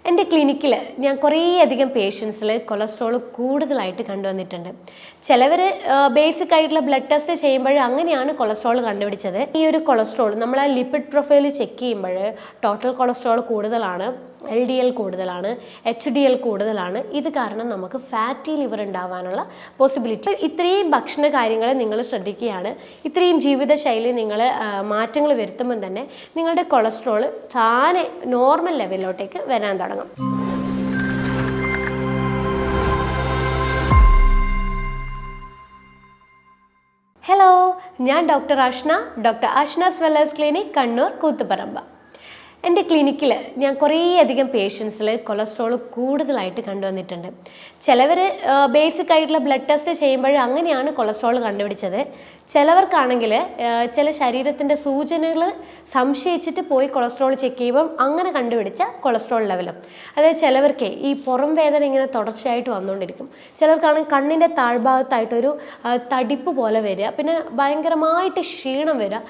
എൻ്റെ ക്ലിനിക്കിൽ ഞാൻ കുറേയധികം പേഷ്യൻസിൽ കൊളസ്ട്രോൾ കൂടുതലായിട്ട് കണ്ടുവന്നിട്ടുണ്ട്. ചിലവർ ബേസിക് ആയിട്ടുള്ള ബ്ലഡ് ടെസ്റ്റ് ചെയ്യുമ്പോൾ അങ്ങനെയാണ് കൊളസ്ട്രോൾ കണ്ടുപിടിച്ചത്. ഈ ഒരു കൊളസ്ട്രോൾ നമ്മൾ ആ ലിപ്പിഡ് പ്രൊഫൈൽ ചെക്ക് ചെയ്യുമ്പോൾ ടോട്ടൽ കൊളസ്ട്രോൾ കൂടുതലാണ്, LDL കൂടുതലാണ്, HDL കൂടുതലാണ്. ഇത് കാരണം നമുക്ക് ഫാറ്റി ലിവർ ഉണ്ടാവാനുള്ള പോസിബിലിറ്റി. ഇത്രയും ഭക്ഷണ കാര്യങ്ങൾ നിങ്ങൾ ശ്രദ്ധിക്കുകയാണ്, ഇത്രയും ജീവിതശൈലി നിങ്ങൾ മാറ്റങ്ങൾ വരുത്തുമ്പോൾ തന്നെ നിങ്ങളുടെ കൊളസ്ട്രോൾ താനെ നോർമൽ ലെവലിലോട്ടേക്ക് വരാൻ തുടങ്ങും. ഹലോ, ഞാൻ doctor Ashna's wellness clinic, Kannur, Koothuparamba. എൻ്റെ ക്ലിനിക്കിൽ ഞാൻ കുറേയധികം പേഷ്യൻസിൽ കൊളസ്ട്രോൾ കൂടുതലായിട്ട് കണ്ടുവന്നിട്ടുണ്ട്. ചിലവർ ബേസിക് ആയിട്ടുള്ള ബ്ലഡ് ടെസ്റ്റ് ചെയ്യുമ്പോൾ അങ്ങനെയാണ് കൊളസ്ട്രോൾ കണ്ടുപിടിച്ചത്. ചിലവർക്കാണെങ്കിൽ ചില ശരീരത്തിൻ്റെ സൂചനകൾ സംശയിച്ചിട്ട് പോയി കൊളസ്ട്രോൾ ചെക്ക് ചെയ്യുമ്പം അങ്ങനെ കണ്ടുപിടിച്ച കൊളസ്ട്രോൾ ലെവലും. അതായത് ചിലവർക്ക് ഈ പുറം വേദന ഇങ്ങനെ തുടർച്ചയായിട്ട് വന്നുകൊണ്ടിരിക്കും. ചിലർക്കാണെങ്കിൽ കണ്ണിൻ്റെ താഴ്ഭാഗത്തായിട്ടൊരു തടിപ്പ് പോലെ വരിക, പിന്നെ ഭയങ്കരമായിട്ട് ക്ഷീണം വരിക,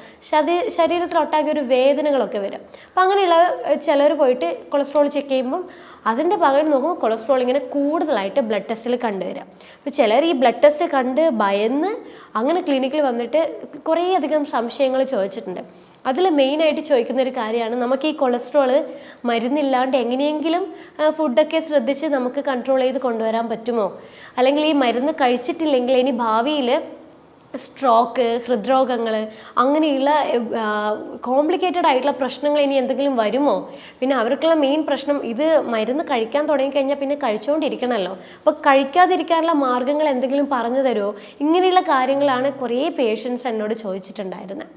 ശരീരത്തിലൊട്ടാക്കിയ ഒരു വേദനകളൊക്കെ വരിക. അപ്പം അങ്ങനെയുള്ള ചിലർ പോയിട്ട് കൊളസ്ട്രോൾ ചെക്ക് ചെയ്യുമ്പം അതിൻ്റെ പകരം നോക്കുമ്പോൾ കൊളസ്ട്രോൾ ഇങ്ങനെ കൂടുതലായിട്ട് ബ്ലഡ് ടെസ്റ്റിൽ കണ്ടുവരിക. അപ്പോൾ ചിലർ ഈ ബ്ലഡ് ടെസ്റ്റ് കണ്ട് ഭയന്ന് അങ്ങനെ ക്ലിനിക്കിൽ വന്നിട്ട് കുറേയധികം സംശയങ്ങൾ ചോദിച്ചിട്ടുണ്ട്. അതിൽ മെയിനായിട്ട് ചോദിക്കുന്ന ഒരു കാര്യമാണ്, നമുക്ക് ഈ കൊളസ്ട്രോൾ മരുന്നില്ലാണ്ട് എങ്ങനെയെങ്കിലും ഫുഡൊക്കെ ശ്രദ്ധിച്ച് നമുക്ക് കൺട്രോൾ ചെയ്ത് കൊണ്ടുവരാൻ പറ്റുമോ, അല്ലെങ്കിൽ ഈ മരുന്ന് കഴിച്ചിട്ടില്ലെങ്കിൽ ഇനി ഭാവിയിൽ സ്ട്രോക്ക്, ഹൃദ്രോഗങ്ങൾ, അങ്ങനെയുള്ള കോംപ്ലിക്കേറ്റഡ് ആയിട്ടുള്ള പ്രശ്നങ്ങൾ ഇനി എന്തെങ്കിലും വരുമോ? പിന്നെ അവർക്കുള്ള മെയിൻ പ്രശ്നം, ഇത് മരുന്ന് കഴിക്കാൻ തുടങ്ങിക്കഴിഞ്ഞാൽ പിന്നെ കഴിച്ചുകൊണ്ടിരിക്കണമല്ലോ, അപ്പോൾ കഴിക്കാതിരിക്കാനുള്ള മാർഗ്ഗങ്ങൾ എന്തെങ്കിലും പറഞ്ഞു തരുമോ? ഇങ്ങനെയുള്ള കാര്യങ്ങളാണ് കുറേ പേഷ്യൻസ് എന്നോട് ചോദിച്ചിട്ടുണ്ടായിരുന്നത്.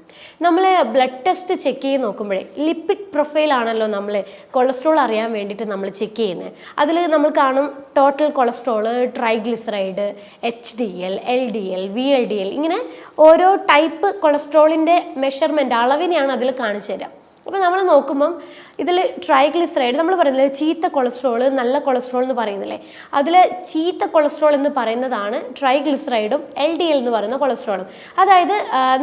നമ്മൾ ബ്ലഡ് ടെസ്റ്റ് ചെക്ക് ചെയ്ത് നോക്കുമ്പോഴേ ലിപ്പിഡ് പ്രൊഫൈലാണല്ലോ നമ്മൾ കൊളസ്ട്രോൾ അറിയാൻ വേണ്ടിയിട്ട് നമ്മൾ ചെക്ക് ചെയ്യുന്നത്. അതിൽ നമ്മൾ കാണും total cholesterol, triglyceride, HDL, LDL, VLDL, ഇങ്ങനെ ഓരോ ടൈപ്പ് കൊളസ്ട്രോളിൻ്റെ മെഷർമെൻറ്റ് അളവിനെയാണ് അതിൽ കാണിച്ചു തരിക. അപ്പോൾ നമ്മൾ നോക്കുമ്പം ഇതിൽ ട്രൈഗ്ലിസറൈഡ്, നമ്മൾ പറയുന്നത് ചീത്ത കൊളസ്ട്രോൾ, നല്ല കൊളസ്ട്രോൾ എന്ന് പറയുന്നില്ലേ, അതിൽ ചീത്ത കൊളസ്ട്രോൾ എന്ന് പറയുന്നതാണ് ട്രൈഗ്ലിസറൈഡും LDL എന്ന് പറയുന്ന കൊളസ്ട്രോളും. അതായത്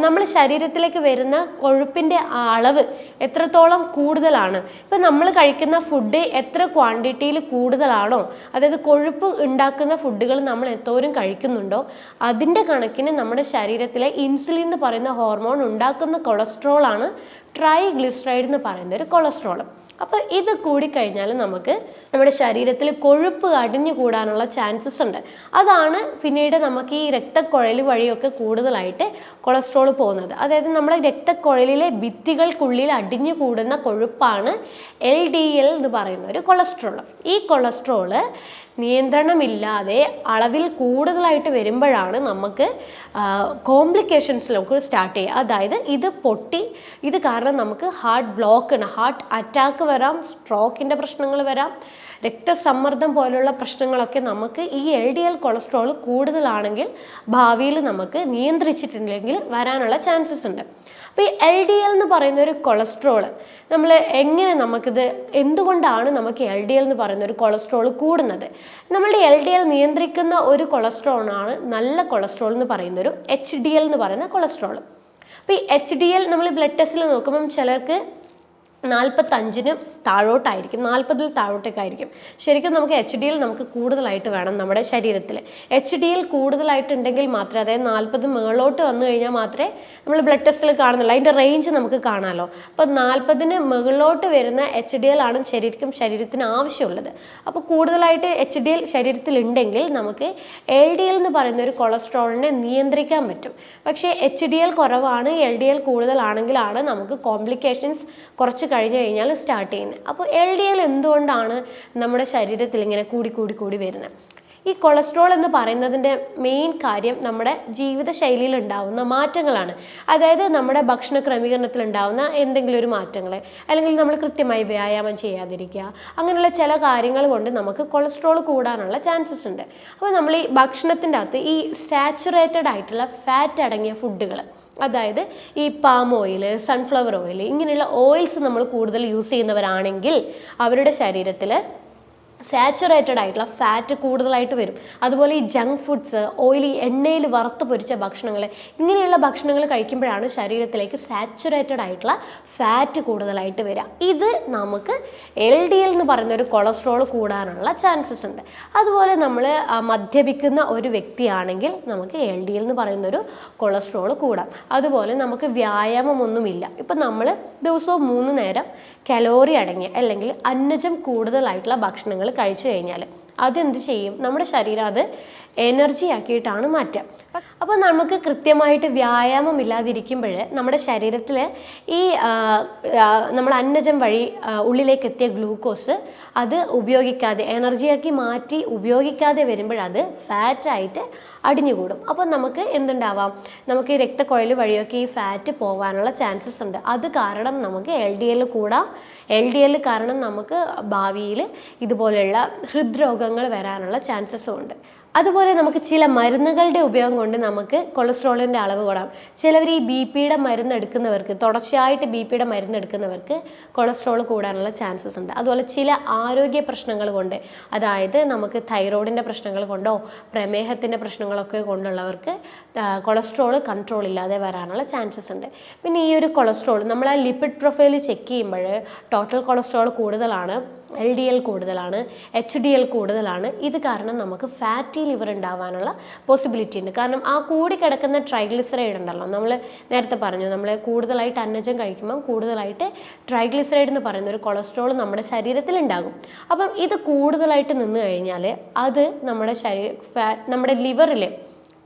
നമ്മൾ ശരീരത്തിലേക്ക് വരുന്ന കൊഴുപ്പിൻ്റെ അളവ് എത്രത്തോളം കൂടുതലാണ്, ഇപ്പം നമ്മൾ കഴിക്കുന്ന ഫുഡ് എത്ര ക്വാണ്ടിറ്റിയിൽ കൂടുതലാണോ, അതായത് കൊഴുപ്പ് ഉണ്ടാക്കുന്ന ഫുഡുകൾ നമ്മൾ എന്തോരം കഴിക്കുന്നുണ്ടോ അതിൻ്റെ കണക്കിന് നമ്മുടെ ശരീരത്തിലെ ഇൻസുലിൻ എന്ന് പറയുന്ന ഹോർമോൺ ഉണ്ടാക്കുന്ന കൊളസ്ട്രോളാണ് ട്രൈഗ്ലിസറൈഡ് എന്ന് പറയുന്ന ഒരു കൊളസ്ട്രോൾ. അപ്പോൾ ഇത് കൂടിക്കഴിഞ്ഞാൽ നമുക്ക് നമ്മുടെ ശരീരത്തിൽ കൊഴുപ്പ് അടിഞ്ഞു കൂടാനുള്ള ചാൻസസ് ഉണ്ട്. അതാണ് പിന്നീട് നമുക്ക് ഈ രക്തക്കുഴൽ വഴിയൊക്കെ കൂടുതലായിട്ട് കൊളസ്ട്രോൾ പോകുന്നത്. അതായത് നമ്മുടെ രക്തക്കുഴലിലെ ഭിത്തികൾക്കുള്ളിൽ അടിഞ്ഞു കൂടുന്ന കൊഴുപ്പാണ് LDL എന്ന് പറയുന്ന ഒരു കൊളസ്ട്രോൾ. ഈ കൊളസ്ട്രോൾ നിയന്ത്രണമില്ലാതെ അളവിൽ കൂടുതലായിട്ട് വരുമ്പോഴാണ് നമുക്ക് കോംപ്ലിക്കേഷൻസിലൊക്കെ സ്റ്റാർട്ട് ചെയ്യുക. അതായത് ഇത് പൊട്ടി, ഇത് കാരണം നമുക്ക് ഹാർട്ട് ബ്ലോക്ക്, ഹാർട്ട് അറ്റാക്ക് വരാം, സ്ട്രോക്കിൻ്റെ പ്രശ്നങ്ങൾ വരാം, രക്തസമ്മർദ്ദം പോലുള്ള പ്രശ്നങ്ങളൊക്കെ നമുക്ക് ഈ LDL കൊളസ്ട്രോൾ കൂടുതലാണെങ്കിൽ ഭാവിയിൽ നമുക്ക് നിയന്ത്രിച്ചിട്ടുണ്ടെങ്കിൽ വരാനുള്ള ചാൻസസ് ഉണ്ട്. അപ്പോൾ ഈ LDL എന്ന് പറയുന്ന ഒരു കൊളസ്ട്രോൾ നമ്മൾ എങ്ങനെ നമുക്കിത്, എന്തുകൊണ്ടാണ് നമുക്ക് LDL എന്ന് പറയുന്ന ഒരു കൊളസ്ട്രോൾ കൂടുന്നത്? നമ്മളുടെ LDL നിയന്ത്രിക്കുന്ന ഒരു കൊളസ്ട്രോളാണ് നല്ല കൊളസ്ട്രോൾ എന്ന് പറയുന്നൊരു HDL എന്ന് പറയുന്ന കൊളസ്ട്രോൾ. അപ്പോൾ ഈ HDL നമ്മൾ ബ്ലഡ് ടെസ്റ്റിൽ നോക്കുമ്പം ചിലർക്ക് 45 താഴോട്ടായിരിക്കും, 40 താഴോട്ടൊക്കെ ആയിരിക്കും. ശരിക്കും നമുക്ക് HDL നമുക്ക് കൂടുതലായിട്ട് വേണം നമ്മുടെ ശരീരത്തിൽ. HDL കൂടുതലായിട്ടുണ്ടെങ്കിൽ മാത്രമേ, അതായത് 40 മുകളിലോട്ട് വന്നു കഴിഞ്ഞാൽ മാത്രമേ നമ്മൾ ബ്ലഡ് ടെസ്റ്റിൽ കാണുന്നുള്ളൂ, അതിൻ്റെ റേഞ്ച് നമുക്ക് കാണാമല്ലോ. അപ്പോൾ 40 മുകളിലോട്ട് വരുന്ന HDL ആണ് ശരീരത്തിന് ആവശ്യമുള്ളത്. അപ്പോൾ കൂടുതലായിട്ട് HDL ശരീരത്തിൽ ഉണ്ടെങ്കിൽ നമുക്ക് LDL എന്ന് പറയുന്ന ഒരു കൊളസ്ട്രോളിനെ നിയന്ത്രിക്കാൻ പറ്റും. പക്ഷേ HDL കുറവാണ്, LDL കൂടുതലാണെങ്കിലാണ് നമുക്ക് കോംപ്ലിക്കേഷൻസ് കുറച്ച് കഴിഞ്ഞ് കഴിഞ്ഞാൽ സ്റ്റാർട്ട് ചെയ്യുന്നത്. അപ്പോൾ LDL എന്തുകൊണ്ടാണ് നമ്മുടെ ശരീരത്തിൽ ഇങ്ങനെ കൂടി വരുന്നത്? ഈ കൊളസ്ട്രോൾ എന്ന് പറയുന്നതിൻ്റെ മെയിൻ കാര്യം നമ്മുടെ ജീവിതശൈലിയിൽ ഉണ്ടാകുന്ന മാറ്റങ്ങളാണ്. അതായത് നമ്മുടെ ഭക്ഷണ ക്രമീകരണത്തിൽ ഉണ്ടാകുന്ന എന്തെങ്കിലും ഒരു മാറ്റങ്ങൾ, അല്ലെങ്കിൽ നമ്മൾ കൃത്യമായി വ്യായാമം ചെയ്യാതിരിക്കുക, അങ്ങനെയുള്ള ചില കാര്യങ്ങൾ കൊണ്ട് നമുക്ക് കൊളസ്ട്രോൾ കൂടാനുള്ള ചാൻസസ് ഉണ്ട്. അപ്പോൾ നമ്മൾ ഈ ഭക്ഷണത്തിൻ്റെ അകത്ത് ഈ സാച്ചുറേറ്റഡ് ആയിട്ടുള്ള ഫാറ്റ് അടങ്ങിയ ഫുഡുകൾ, അതായത് ഈ പാം ഓയിൽ, സൺഫ്ലവർ ഓയിൽ, ഇങ്ങനെയുള്ള ഓയിൽസ് നമ്മൾ കൂടുതൽ യൂസ് ചെയ്യുന്നവരാണെങ്കിൽ അവരുടെ ശരീരത്തിൽ സാച്ചുറേറ്റഡ് ആയിട്ടുള്ള ഫാറ്റ് കൂടുതലായിട്ട് വരും. അതുപോലെ ഈ ജങ്ക് ഫുഡ്സ്, ഓയിലി എണ്ണയിൽ വറുത്ത് പൊരിച്ച ഭക്ഷണങ്ങൾ, ഇങ്ങനെയുള്ള ഭക്ഷണങ്ങൾ കഴിക്കുമ്പോഴാണ് ശരീരത്തിലേക്ക് സാച്ചുറേറ്റഡ് ആയിട്ടുള്ള ഫാറ്റ് കൂടുതലായിട്ട് വരിക. ഇത് നമുക്ക് LDL എന്ന് പറയുന്ന ഒരു കൊളസ്ട്രോൾ കൂടാനുള്ള ചാൻസസ് ഉണ്ട്. അതുപോലെ നമ്മൾ മദ്യപിക്കുന്ന ഒരു വ്യക്തിയാണെങ്കിൽ നമുക്ക് LDL എന്ന് പറയുന്ന ഒരു കൊളസ്ട്രോൾ കൂടാം. അതുപോലെ നമുക്ക് വ്യായാമമൊന്നുമില്ല, ഇപ്പം നമ്മൾ ദിവസവും 3 നേരം കലോറി അടങ്ങിയ അല്ലെങ്കിൽ അന്നജം കൂടുതലായിട്ടുള്ള ഭക്ഷണങ്ങൾ കഴിച്ചു കഴിഞ്ഞാൽ അതെന്ത് ചെയ്യും, നമ്മുടെ ശരീരം അത് എനർജി ആക്കിയിട്ടാണ് മാറ്റുക. അപ്പോൾ നമുക്ക് കൃത്യമായിട്ട് വ്യായാമം ഇല്ലാതിരിക്കുമ്പോൾ നമ്മുടെ ശരീരത്തിൽ ഈ നമ്മൾ അന്നജം വഴി ഉള്ളിലേക്ക് എത്തിയ ഗ്ലൂക്കോസ് അത് ഉപയോഗിക്കാതെ എനർജിയാക്കി മാറ്റി ഉപയോഗിക്കാതെ വരുമ്പോഴത് ഫാറ്റായിട്ട് അടിഞ്ഞുകൂടും. അപ്പോൾ നമുക്ക് എന്തുണ്ടാവാം, നമുക്ക് ഈ രക്തക്കുഴൽ വഴിയൊക്കെ ഈ ഫാറ്റ് പോകാനുള്ള ചാൻസസ് ഉണ്ട്. അത് കാരണം നമുക്ക് LDL കൂടാം. LDL കാരണം നമുക്ക് ഭാവിയിൽ ഇതുപോലെയുള്ള ഹൃദ്രോഗങ്ങൾ വരാനുള്ള ചാൻസസും ഉണ്ട്. അതുപോലെ നമുക്ക് ചില മരുന്നുകളുടെ ഉപയോഗം കൊണ്ട് നമുക്ക് കൊളസ്ട്രോളിൻ്റെ അളവ് കൂടാം. ചിലവർ ഈ BP-യുടെ മരുന്ന് എടുക്കുന്നവർക്ക്, തുടർച്ചയായിട്ട് BP-യുടെ മരുന്ന് എടുക്കുന്നവർക്ക് കൊളസ്ട്രോൾ കൂടാനുള്ള ചാൻസസ് ഉണ്ട്. അതുപോലെ ചില ആരോഗ്യ പ്രശ്നങ്ങൾ കൊണ്ട്, അതായത് നമുക്ക് തൈറോയിഡിൻ്റെ പ്രശ്നങ്ങൾ കൊണ്ടോ പ്രമേഹത്തിൻ്റെ പ്രശ്നങ്ങളൊക്കെ കൊണ്ടുള്ളവർക്ക് കൊളസ്ട്രോൾ കൺട്രോൾ ഇല്ലാതെ വരാനുള്ള ചാൻസസ് ഉണ്ട്. പിന്നെ ഈ ഒരു കൊളസ്ട്രോൾ നമ്മൾ ആ ലിപ്പിഡ് പ്രൊഫൈൽ ചെക്ക് ചെയ്യുമ്പോൾ ടോട്ടൽ കൊളസ്ട്രോൾ കൂടുതലാണ്, LDL കൂടുതലാണ്, HDL കൂടുതലാണ്. ഇത് കാരണം നമുക്ക് ഫാറ്റി ലിവർ ഉണ്ടാവാനുള്ള പോസിബിലിറ്റി ഉണ്ട്. കാരണം ആ കൂടി കിടക്കുന്ന ട്രൈഗ്ലിസറൈഡ് ഉണ്ടല്ലോ, നമ്മൾ നേരത്തെ പറഞ്ഞു, നമ്മൾ കൂടുതലായിട്ട് അന്നജം കഴിക്കുമ്പം കൂടുതലായിട്ട് ട്രൈഗ്ലിസറൈഡ് എന്ന് പറയുന്ന ഒരു കൊളസ്ട്രോൾ നമ്മുടെ ശരീരത്തിൽ ഉണ്ടാകും. അപ്പം ഇത് കൂടുതലായിട്ട് നിന്ന് കഴിഞ്ഞാൽ അത് നമ്മുടെ ലിവറിൽ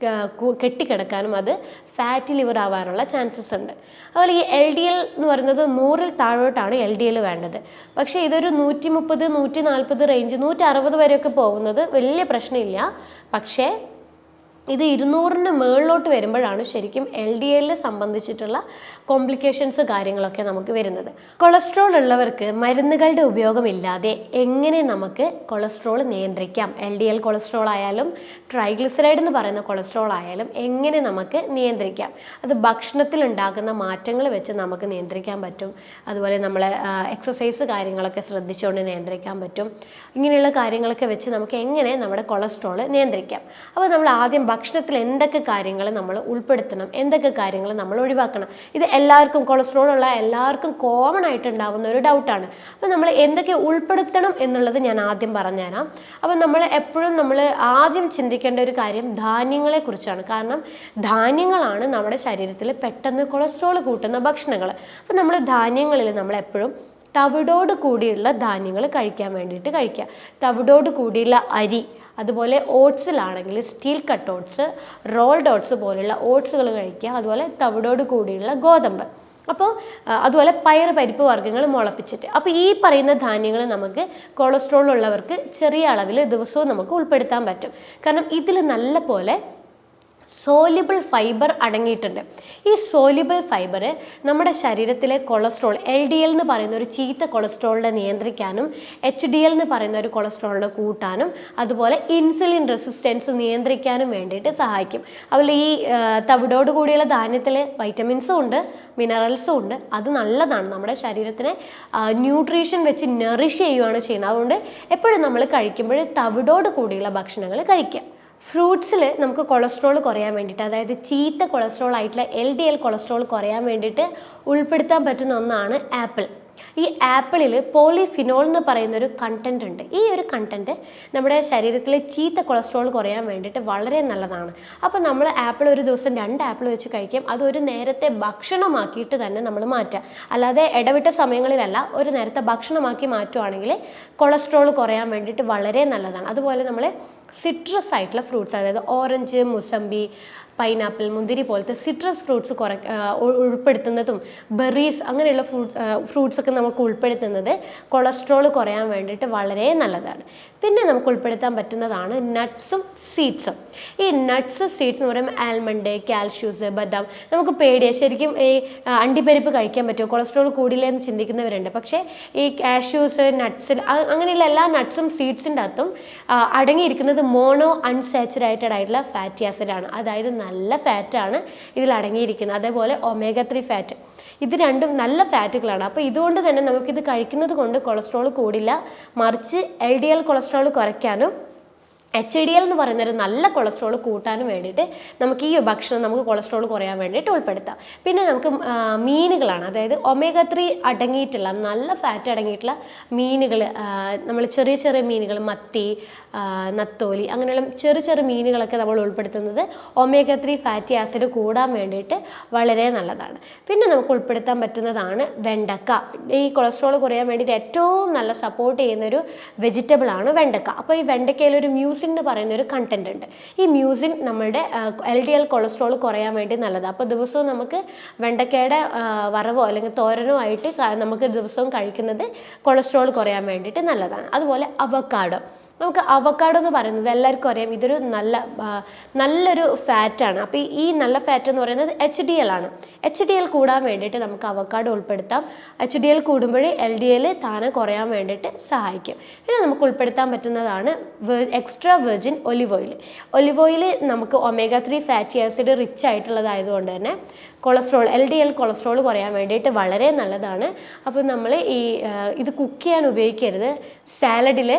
കെട്ടിക്കിടക്കാനും അത് ഫാറ്റി ലിവർ ആവാനുള്ള ചാൻസസ് ഉണ്ട്. അതുപോലെ ഈ LDL എന്ന് പറയുന്നത് 100-ൽ താഴോട്ടാണ് LDL വേണ്ടത്. പക്ഷേ ഇതൊരു 130, 140 റേഞ്ച്, 160 വരെയൊക്കെ പോകുന്നത് വലിയ പ്രശ്നമില്ല. പക്ഷേ ഇത് 200-ന് മുകളിലോട്ട് വരുമ്പോഴാണ് ശരിക്കും LDL സംബന്ധിച്ചിട്ടുള്ള കോംപ്ലിക്കേഷൻസ് കാര്യങ്ങളൊക്കെ നമുക്ക് വരുന്നത്. കൊളസ്ട്രോൾ ഉള്ളവർക്ക് മരുന്നുകളുടെ ഉപയോഗമില്ലാതെ എങ്ങനെ നമുക്ക് കൊളസ്ട്രോൾ നിയന്ത്രിക്കാം, LDL കൊളസ്ട്രോൾ ആയാലും ട്രൈഗ്ലിസറൈഡ് എന്ന് പറയുന്ന കൊളസ്ട്രോൾ ആയാലും എങ്ങനെ നമുക്ക് നിയന്ത്രിക്കാം? അത് ഭക്ഷണത്തിൽ ഉണ്ടാകുന്ന മാറ്റങ്ങൾ വെച്ച് നമുക്ക് നിയന്ത്രിക്കാൻ പറ്റും. അതുപോലെ നമ്മൾ എക്സസൈസ് കാര്യങ്ങളൊക്കെ ശ്രദ്ധിച്ചുകൊണ്ട് നിയന്ത്രിക്കാൻ പറ്റും. ഇങ്ങനെയുള്ള കാര്യങ്ങളൊക്കെ വെച്ച് നമുക്ക് എങ്ങനെ നമ്മുടെ കൊളസ്ട്രോൾ നിയന്ത്രിക്കാം? അപ്പോൾ നമ്മൾ ആദ്യം ഭക്ഷണത്തിൽ എന്തൊക്കെ കാര്യങ്ങൾ നമ്മൾ ഉൾപ്പെടുത്തണം, എന്തൊക്കെ കാര്യങ്ങൾ നമ്മൾ ഒഴിവാക്കണം? ഇത് എല്ലാവർക്കും, കൊളസ്ട്രോൾ ഉള്ള എല്ലാവർക്കും കോമൺ ആയിട്ട് ഉണ്ടാകുന്ന ഒരു ഡൗട്ടാണ്. അപ്പോൾ നമ്മൾ എന്തൊക്കെ ഉൾപ്പെടുത്തണം എന്നുള്ളത് ഞാൻ ആദ്യം പറഞ്ഞുതരാം. അപ്പോൾ നമ്മൾ എപ്പോഴും ആദ്യം ചിന്തിക്കേണ്ട ഒരു കാര്യം ധാന്യങ്ങളെ കുറിച്ചാണ്. കാരണം ധാന്യങ്ങളാണ് നമ്മുടെ ശരീരത്തിൽ പെട്ടെന്ന് കൊളസ്ട്രോൾ കൂട്ടുന്ന ഭക്ഷണങ്ങൾ. അപ്പോൾ നമ്മൾ ധാന്യങ്ങളിൽ നമ്മളെപ്പോഴും തവിടോട് കൂടിയുള്ള ധാന്യങ്ങൾ കഴിക്കാൻ വേണ്ടിയിട്ട് കഴിക്കുക. തവിടോട് കൂടിയുള്ള അരി, അതുപോലെ ഓട്സിലാണെങ്കിൽ steel cut oats, rolled oats പോലുള്ള ഓട്സുകൾ കഴിക്കുക. അതുപോലെ തവിടോട് കൂടിയുള്ള ഗോതമ്പ്, അപ്പോൾ അതുപോലെ പരിപ്പ് വർഗ്ഗങ്ങൾ മുളപ്പിച്ചിട്ട്. അപ്പോൾ ഈ പറയുന്ന ധാന്യങ്ങൾ നമുക്ക് കൊളസ്ട്രോൾ ഉള്ളവർക്ക് ചെറിയ അളവിൽ ദിവസവും നമുക്ക് ഉൾപ്പെടുത്താൻ പറ്റും. കാരണം ഇതിൽ നല്ല പോലെ സോലിബിൾ ഫൈബർ അടങ്ങിയിട്ടുണ്ട്. ഈ സോലിബിൾ ഫൈബർ നമ്മുടെ ശരീരത്തിലെ കൊളസ്ട്രോൾ, LDL എന്ന് പറയുന്ന ഒരു ചീത്ത കൊളസ്ട്രോളിനെ നിയന്ത്രിക്കാനും HDL എന്ന് പറയുന്ന ഒരു കൊളസ്ട്രോളിനെ കൂട്ടാനും അതുപോലെ ഇൻസുലിൻ റെസിസ്റ്റൻസ് നിയന്ത്രിക്കാനും വേണ്ടിയിട്ട് സഹായിക്കും. അതുപോലെ ഈ തവിടോട് കൂടിയുള്ള ധാന്യത്തിൽ വൈറ്റമിൻസും ഉണ്ട്, മിനറൽസും ഉണ്ട്. അത് നല്ലതാണ്, നമ്മുടെ ശരീരത്തിനെ ന്യൂട്രീഷൻ വെച്ച് നറിഷ് ചെയ്യുകയാണ് ചെയ്യുന്നത്. അതുകൊണ്ട് എപ്പോഴും നമ്മൾ കഴിക്കുമ്പോൾ തവിടോട് കൂടിയുള്ള ഭക്ഷണങ്ങൾ കഴിക്കുക. ഫ്രൂട്ട്സിൽ നമുക്ക് കൊളസ്ട്രോൾ കുറയാൻ വേണ്ടിയിട്ട്, അതായത് ചീത്ത കൊളസ്ട്രോൾ ആയിട്ടുള്ള LDL കൊളസ്ട്രോൾ കുറയാൻ വേണ്ടിയിട്ട് ഉൾപ്പെടുത്താൻ പറ്റുന്ന ഒന്നാണ് ആപ്പിൾ. ഈ ആപ്പിളിൽ പോളിഫിനോൾ എന്ന് പറയുന്ന ഒരു കണ്ടന്റ് ഉണ്ട്. ഈ ഒരു കണ്ടന്റ് നമ്മുടെ ശരീരത്തിലെ ചീത്ത കൊളസ്ട്രോൾ കുറയാൻ വേണ്ടിയിട്ട് വളരെ നല്ലതാണ്. അപ്പോൾ നമ്മൾ ആപ്പിൾ ഒരു ദിവസം 2 ആപ്പിൾ വെച്ച് കഴിക്കും. അതൊരു നേരത്തെ ഭക്ഷണമാക്കിയിട്ട് തന്നെ നമ്മൾ മാറ്റുക, അല്ലാതെ ഇടവിട്ട സമയങ്ങളിലല്ല. ഒരു നേരത്തെ ഭക്ഷണമാക്കി മാറ്റുവാണെങ്കിൽ കൊളസ്ട്രോൾ കുറയാൻ വേണ്ടിയിട്ട് വളരെ നല്ലതാണ്. അതുപോലെ നമ്മൾ സിട്രസ് ആയിട്ടുള്ള ഫ്രൂട്ട്സ്, അതായത് ഓറഞ്ച്, മുസമ്പി, പൈനാപ്പിൾ, മുന്തിരി പോലത്തെ സിട്രസ് ഫ്രൂട്ട്സ് ഉൾപ്പെടുത്തുന്നതും ബെറീസ് അങ്ങനെയുള്ള ഫ്രൂട്ട്സ് ഒക്കെ നമുക്ക് ഉൾപ്പെടുത്തുന്നത് കൊളസ്ട്രോൾ കുറയാൻ വേണ്ടിയിട്ട് വളരെ നല്ലതാണ്. പിന്നെ നമുക്ക് ഉൾപ്പെടുത്താൻ പറ്റുന്നതാണ് നട്ട്സും സീഡ്സും. ഈ നട്ട്സ് സീഡ്സ് എന്ന് പറയുമ്പോൾ ആൽമണ്ട്, കാൽഷ്യൂസ്, ബദാം. നമുക്ക് പേടിയാണ് ശരിക്കും ഈ അണ്ടിപ്പരിപ്പ് കഴിക്കാൻ പറ്റുമോ, കൊളസ്ട്രോൾ കൂടിയില്ലേ എന്ന് ചിന്തിക്കുന്നവരുണ്ട്. പക്ഷേ ഈ കാഷ്യൂസ്, നട്ട്സിൽ അങ്ങനെയുള്ള എല്ലാ നട്ട്സും സീഡ്സിൻ്റെ അകത്തും അടങ്ങിയിരിക്കുന്നത് മോണോ അൺസാച്ചുറേറ്റഡ് ആയിട്ടുള്ള ഫാറ്റി ആസിഡാണ്. അതായത് നല്ല ഫാറ്റാണ് ഇതിൽ അടങ്ങിയിരിക്കുന്നത്. അതേപോലെ ഒമേഗ 3 ഫാറ്റ്. ഇത് രണ്ടും നല്ല ഫാറ്റുകളാണ്. അപ്പോൾ ഇതുകൊണ്ട് തന്നെ നമുക്കിത് കഴിക്കുന്നത് കൊണ്ട് കൊളസ്ട്രോൾ കൂടില്ല, മറിച്ച് LDL കൊളസ്ട്രോൾ കുറയ്ക്കാനും HDL എന്ന് പറയുന്നൊരു നല്ല കൊളസ്ട്രോൾ കൂട്ടാനും വേണ്ടിയിട്ട് നമുക്ക് ഈ ഭക്ഷണം നമുക്ക് കൊളസ്ട്രോൾ കുറയാൻ വേണ്ടിയിട്ട് ഉൾപ്പെടുത്താം. പിന്നെ നമുക്ക് മീനുകളാണ്, അതായത് omega-3 അടങ്ങിയിട്ടുള്ള നല്ല ഫാറ്റ് അടങ്ങിയിട്ടുള്ള മീനുകൾ, നമ്മൾ ചെറിയ ചെറിയ മീനുകൾ, മത്തി, നത്തോലി, അങ്ങനെയുള്ള ചെറിയ ചെറിയ മീനുകളൊക്കെ നമ്മൾ ഉൾപ്പെടുത്തുന്നത് omega-3 ഫാറ്റി ആസിഡ് കൂടാൻ വേണ്ടിയിട്ട് വളരെ നല്ലതാണ്. പിന്നെ നമുക്ക് ഉൾപ്പെടുത്താൻ പറ്റുന്നതാണ് വെണ്ടക്ക. ഈ കൊളസ്ട്രോൾ കുറയാൻ വേണ്ടിയിട്ട് ഏറ്റവും നല്ല സപ്പോർട്ട് ചെയ്യുന്നൊരു വെജിറ്റബിൾ ആണ് വെണ്ടക്ക. അപ്പോൾ ഈ വെണ്ടക്കയിലൊരു മ്യൂസിൻ എന്ന് പറയുന്ന ഒരു കണ്ടന്റ് ഉണ്ട്. ഈ മ്യൂസിൻ നമ്മളുടെ LDL കൊളസ്ട്രോൾ കുറയാൻ വേണ്ടി നല്ലതാണ്. അപ്പോൾ ദിവസവും നമുക്ക് വെണ്ടക്കയുടെ വറവോ അല്ലെങ്കിൽ തോരനോ ആയിട്ട് നമുക്ക് ദിവസവും കഴിക്കുന്നത് കൊളസ്ട്രോൾ കുറയാൻ വേണ്ടിയിട്ട് നല്ലതാണ്. അതുപോലെ അവക്കാഡോ, നമുക്ക് അവക്കാഡോ എന്ന് പറയുന്നത് എല്ലാവർക്കും അറിയാം, ഇതൊരു നല്ലൊരു ഫാറ്റാണ്. അപ്പോൾ ഈ നല്ല ഫാറ്റ് എന്ന് പറയുന്നത് HDL ആണ്. HDL കൂടാൻ വേണ്ടിയിട്ട് നമുക്ക് അവക്കാഡോ ഉൾപ്പെടുത്താം. HDL കൂടുമ്പോൾ LDL താനെ കുറയാൻ വേണ്ടിയിട്ട് സഹായിക്കും. പിന്നെ നമുക്ക് ഉൾപ്പെടുത്താൻ പറ്റുന്നതാണ് extra virgin olive oil. Olive oil നമുക്ക് omega-3 ഫാറ്റി ആസിഡ് റിച്ച് ആയിട്ടുള്ളതായതുകൊണ്ട് തന്നെ LDL കൊളസ്ട്രോൾ കുറയാൻ വേണ്ടിയിട്ട് വളരെ നല്ലതാണ്. അപ്പോൾ നമ്മൾ ഇത് കുക്ക് ചെയ്യാൻ ഉപയോഗിക്കരുത്. സാലഡിൽ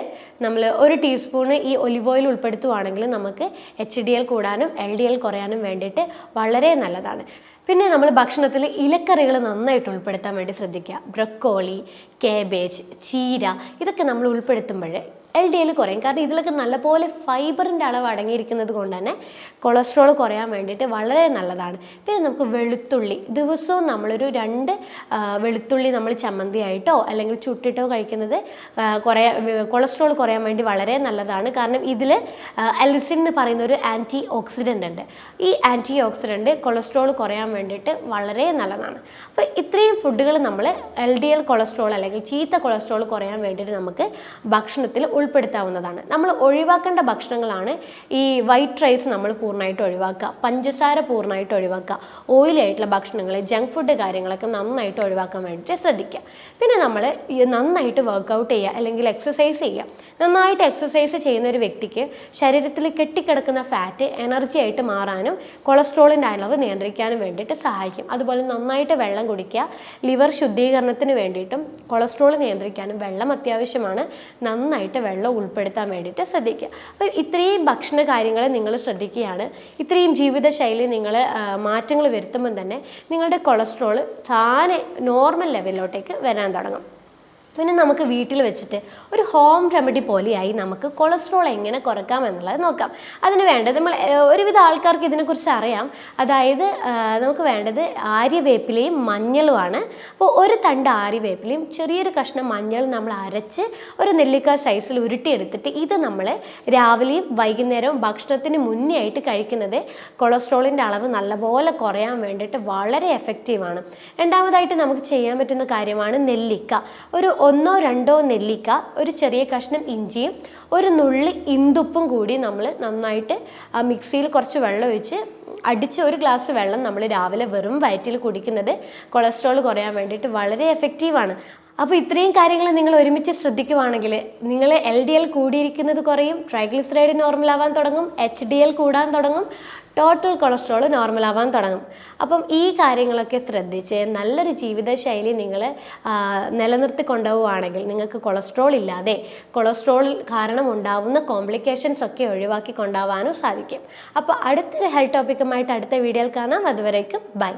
നമ്മൾ 1 ടീസ്പൂണ് ഈ ഒലിവ് ഓയിൽ ഉൾപ്പെടുത്തുവാണെങ്കിൽ നമുക്ക് HDL കൂടാനും LDL കുറയാനും വേണ്ടിയിട്ട് വളരെ നല്ലതാണ്. പിന്നെ നമ്മൾ ഭക്ഷണത്തിൽ ഇലക്കറികൾ നന്നായിട്ട് ഉൾപ്പെടുത്താൻ വേണ്ടി ശ്രദ്ധിക്കുക. ബ്രക്കോളി, കാബേജ്, ചീര, ഇതൊക്കെ നമ്മൾ ഉൾപ്പെടുത്തുമ്പോൾ LDL കുറയും. കാരണം ഇതിലൊക്കെ നല്ലപോലെ ഫൈബറിൻ്റെ അളവ് അടങ്ങിയിരിക്കുന്നത് കൊണ്ട് തന്നെ കൊളസ്ട്രോൾ കുറയാൻ വേണ്ടിയിട്ട് വളരെ നല്ലതാണ്. പിന്നെ നമുക്ക് വെളുത്തുള്ളി, ദിവസവും നമ്മളൊരു 2 വെളുത്തുള്ളി നമ്മൾ ചമ്മന്തിയായിട്ടോ അല്ലെങ്കിൽ ചുട്ടിട്ടോ കഴിക്കുന്നത് കൊളസ്ട്രോൾ കുറയാൻ വേണ്ടി വളരെ നല്ലതാണ്. കാരണം ഇതിൽ അലിസിൻ എന്ന് പറയുന്ന ഒരു ആൻറ്റി ഓക്സിഡൻ്റ് ഉണ്ട്. ഈ ആൻറ്റി ഓക്സിഡൻ്റ് കൊളസ്ട്രോൾ കുറയാൻ വേണ്ടിയിട്ട് വളരെ നല്ലതാണ്. അപ്പോൾ ഇത്രയും ഫുഡുകൾ നമ്മൾ LDL കൊളസ്ട്രോൾ അല്ലെങ്കിൽ ചീത്ത കൊളസ്ട്രോൾ കുറയാൻ വേണ്ടിയിട്ട് നമുക്ക് ഭക്ഷണത്തിൽ ഉൾപ്പെടുത്താവുന്നതാണ്. നമ്മൾ ഒഴിവാക്കേണ്ട ഭക്ഷണങ്ങളാണ് ഈ വൈറ്റ് റൈസ് നമ്മൾ പൂർണ്ണമായിട്ട് ഒഴിവാക്കുക, പഞ്ചസാര പൂർണ്ണമായിട്ട് ഒഴിവാക്കുക, ഓയിലി ആയിട്ടുള്ള ഭക്ഷണങ്ങൾ, ജങ്ക് ഫുഡ് കാര്യങ്ങളൊക്കെ നന്നായിട്ട് ഒഴിവാക്കാൻ വേണ്ടിയിട്ട് ശ്രദ്ധിക്കുക. പിന്നെ നമ്മൾ നന്നായിട്ട് വർക്കൗട്ട് ചെയ്യുക അല്ലെങ്കിൽ എക്സസൈസ് ചെയ്യുക. നന്നായിട്ട് എക്സസൈസ് ചെയ്യുന്ന ഒരു വ്യക്തിക്ക് ശരീരത്തിൽ കെട്ടിക്കിടക്കുന്ന ഫാറ്റ് എനർജി ആയിട്ട് മാറാനും കൊളസ്ട്രോളിൻ്റെ അളവ് നിയന്ത്രിക്കാനും വേണ്ടിയിട്ട് സഹായിക്കും. അതുപോലെ നന്നായിട്ട് വെള്ളം കുടിക്കുക. ലിവർ ശുദ്ധീകരണത്തിന് വേണ്ടിയിട്ടും കൊളസ്ട്രോൾ നിയന്ത്രിക്കാനും വെള്ളം അത്യാവശ്യമാണ്. നന്നായിട്ട് വെള്ളം ഉൾപ്പെടുത്താൻ വേണ്ടിയിട്ട് ശ്രദ്ധിക്കുക. അപ്പോൾ ഇത്രയും ഭക്ഷണ കാര്യങ്ങൾ നിങ്ങൾ ശ്രദ്ധിക്കുകയാണ്, ഇത്രയും ജീവിതശൈലി നിങ്ങൾ മാറ്റങ്ങൾ വരുത്തുമ്പം തന്നെ നിങ്ങളുടെ കൊളസ്ട്രോൾ താനെ നോർമൽ ലെവലിലോട്ടേക്ക് വരാൻ തുടങ്ങും. പിന്നെ നമുക്ക് വീട്ടിൽ വെച്ചിട്ട് ഒരു ഹോം റെമഡി പോലെയായി നമുക്ക് കൊളസ്ട്രോൾ എങ്ങനെ കുറയ്ക്കാം എന്നുള്ളത് നോക്കാം. അതിന് വേണ്ടത് നമ്മൾ ഒരുവിധ ആൾക്കാർക്ക് ഇതിനെക്കുറിച്ച് അറിയാം. അതായത് നമുക്ക് വേണ്ടത് ആര്യവേപ്പിലയും മഞ്ഞളുമാണ്. അപ്പോൾ ഒരു തണ്ട് ആര്യവേപ്പിലയും ചെറിയൊരു കഷ്ണം മഞ്ഞൾ നമ്മൾ അരച്ച് ഒരു നെല്ലിക്ക സൈസിൽ ഉരുട്ടിയെടുത്തിട്ട് ഇത് നമ്മൾ രാവിലെയും വൈകുന്നേരവും ഭക്ഷണത്തിന് മുന്നേ ആയിട്ട് കഴിക്കുന്നത് കൊളസ്ട്രോളിൻ്റെ അളവ് നല്ലപോലെ കുറയാൻ വേണ്ടിയിട്ട് വളരെ എഫക്റ്റീവാണ്. രണ്ടാമതായിട്ട് നമുക്ക് ചെയ്യാൻ പറ്റുന്ന കാര്യമാണ് നെല്ലിക്ക. ഒരു 1-2 നെല്ലിക്ക, ഒരു ചെറിയ കഷ്ണം ഇഞ്ചിയും ഒരു നുള്ളി ഇന്ദുപ്പും കൂടി നമ്മൾ നന്നായിട്ട് മിക്സിയിൽ കുറച്ച് വെള്ളം ഒഴിച്ച് അടിച്ച് 1 ഗ്ലാസ് വെള്ളം നമ്മൾ രാവിലെ വെറും വയറ്റിൽ കുടിക്കുന്നത് കൊളസ്ട്രോൾ കുറയാൻ വേണ്ടിയിട്ട് വളരെ എഫക്റ്റീവാണ്. അപ്പോൾ ഇത്രയും കാര്യങ്ങൾ നിങ്ങൾ ഒരുമിച്ച് ശ്രദ്ധിക്കുവാണെങ്കിൽ നിങ്ങൾ LDL കൂടിയിരിക്കുന്നത് കുറയും, ട്രൈഗ്ലിസറൈഡ് നോർമൽ ആവാൻ തുടങ്ങും, HDL കൂടാൻ തുടങ്ങും, ടോട്ടൽ കൊളസ്ട്രോൾ നോർമൽ ആവാൻ തുടങ്ങും. അപ്പം ഈ കാര്യങ്ങളൊക്കെ ശ്രദ്ധിച്ച് നല്ലൊരു ജീവിതശൈലി നിങ്ങൾ നിലനിർത്തി കൊണ്ടുപോവുകയാണെങ്കിൽ നിങ്ങൾക്ക് കൊളസ്ട്രോൾ ഇല്ലാതെ കൊളസ്ട്രോൾ കാരണം ഉണ്ടാവുന്ന കോംപ്ലിക്കേഷൻസ് ഒക്കെ ഒഴിവാക്കി കൊണ്ടുപോകാനും സാധിക്കും. അപ്പോൾ അടുത്തൊരു ഹെൽത്ത് ടോപ്പിക്കുമായിട്ട് അടുത്ത വീഡിയോയിൽ കാണാം. അതുവരേക്കും ബൈ.